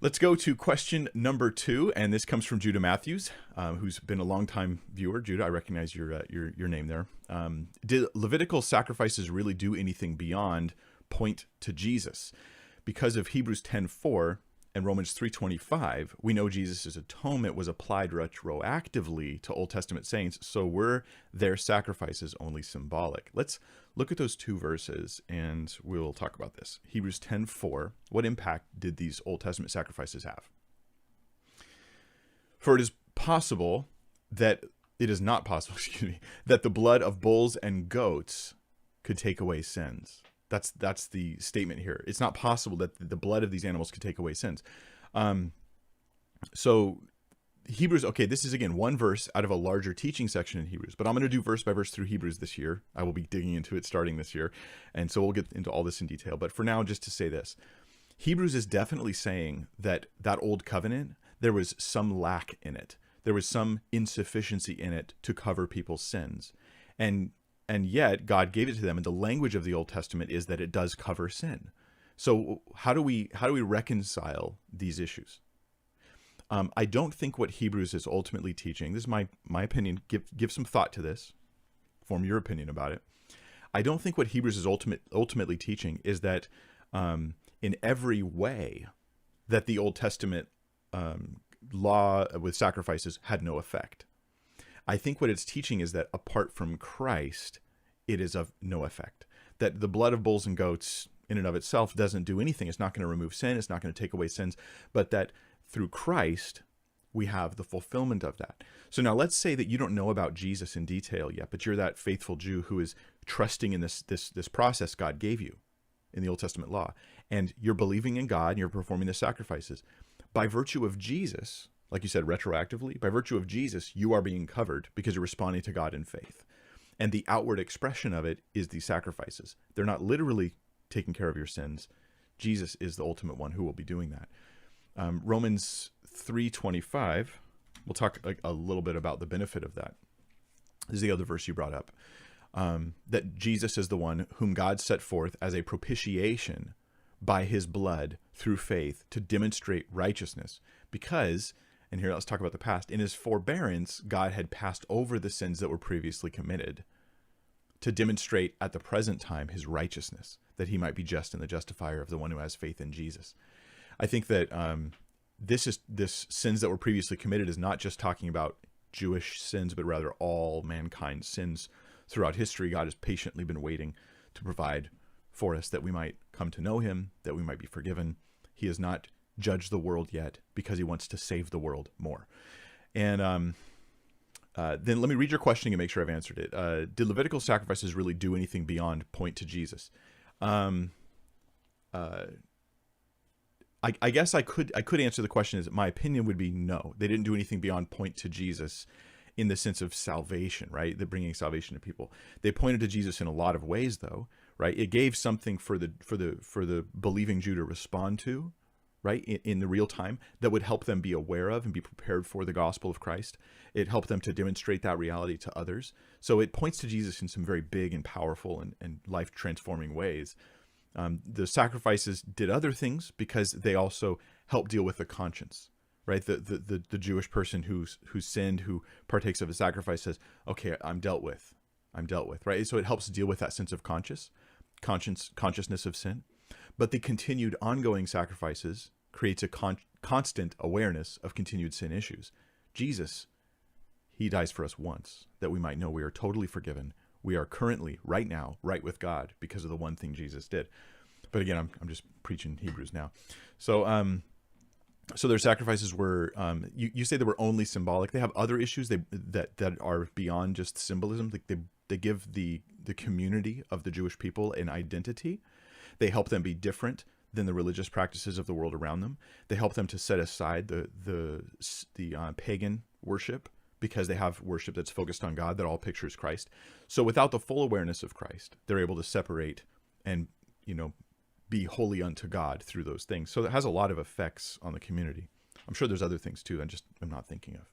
Let's go to question number 2, and this comes from Judah Matthews, who's been a longtime viewer. Judah, I recognize your name there. Did Levitical sacrifices really do anything beyond point to Jesus? Because of Hebrews 10:4 and Romans 3:25, we know Jesus' atonement was applied retroactively to Old Testament saints, so were their sacrifices only symbolic? Let's look at those two verses, and we'll talk about this. Hebrews 10:4, what impact did these Old Testament sacrifices have? For it is possible that, it is not possible, excuse me, that the blood of bulls and goats could take away sins. That's the statement here. It's not possible that the blood of these animals could take away sins. So Hebrews, okay, this is again one verse out of a larger teaching section in Hebrews, but I'm going to do verse by verse through Hebrews this year. I will be digging into it starting this year, and so we'll get into all this in detail. But for now, just to say this, Hebrews is definitely saying that old covenant, there was some lack in it. There was some insufficiency in it to cover people's sins. And yet God gave it to them, and the language of the Old Testament is that it does cover sin. So how do we reconcile these issues? I don't think what Hebrews is ultimately teaching, this is my opinion, give some thought to this, form your opinion about it. I don't think what Hebrews is ultimately teaching is that in every way that the Old Testament law with sacrifices had no effect. I think what it's teaching is that apart from Christ, it is of no effect. That the blood of bulls and goats in and of itself doesn't do anything. It's not going to remove sin. It's not going to take away sins. But that through Christ, we have the fulfillment of that. So now let's say that you don't know about Jesus in detail yet, but you're that faithful Jew who is trusting in this process God gave you in the Old Testament law. And you're believing in God and you're performing the sacrifices. By virtue of Jesus, like you said, retroactively, by virtue of Jesus, you are being covered because you're responding to God in faith. And the outward expression of it is these sacrifices. They're not literally taking care of your sins. Jesus is the ultimate one who will be doing that. Romans 3:25, we'll talk a little bit about the benefit of that. This is the other verse you brought up. That Jesus is the one whom God set forth as a propitiation by his blood through faith to demonstrate righteousness. Because, and here let's talk about the past, in his forbearance, God had passed over the sins that were previously committed to demonstrate at the present time his righteousness, that he might be just and the justifier of the one who has faith in Jesus. I think that this sins that were previously committed is not just talking about Jewish sins, but rather all mankind's sins throughout history. God has patiently been waiting to provide for us that we might come to know him, that we might be forgiven. He has not judged the world yet because he wants to save the world more. And then let me read your questioning and make sure I've answered it. Did Levitical sacrifices really do anything beyond point to Jesus? I guess I could answer the question as my opinion would be no. They didn't do anything beyond point to Jesus in the sense of salvation, right? They're bringing salvation to people. They pointed to Jesus in a lot of ways, though, right? It gave something for the believing Jew to respond to, right, in the real time that would help them be aware of and be prepared for the gospel of Christ. It helped them to demonstrate that reality to others. So it points to Jesus in some very big and powerful and life-transforming ways. The sacrifices did other things because they also help deal with the conscience, right? The Jewish person who sinned, who partakes of a sacrifice says, okay, I'm dealt with, right? So it helps deal with that sense of consciousness of sin. But the continued ongoing sacrifices creates a constant awareness of continued sin issues. Jesus, he dies for us once, that we might know we are totally forgiven. We are currently, right now, right with God because of the one thing Jesus did. But again, I'm just preaching Hebrews now. So so their sacrifices were, you say they were only symbolic. They have other issues that are beyond just symbolism. They give the community of the Jewish people an identity. They help them be different than the religious practices of the world around them. They help them to set aside the pagan worship, because they have worship that's focused on God that all pictures Christ. So without the full awareness of Christ, they're able to separate and, be holy unto God through those things. So it has a lot of effects on the community. I'm sure there's other things too. I'm not thinking of.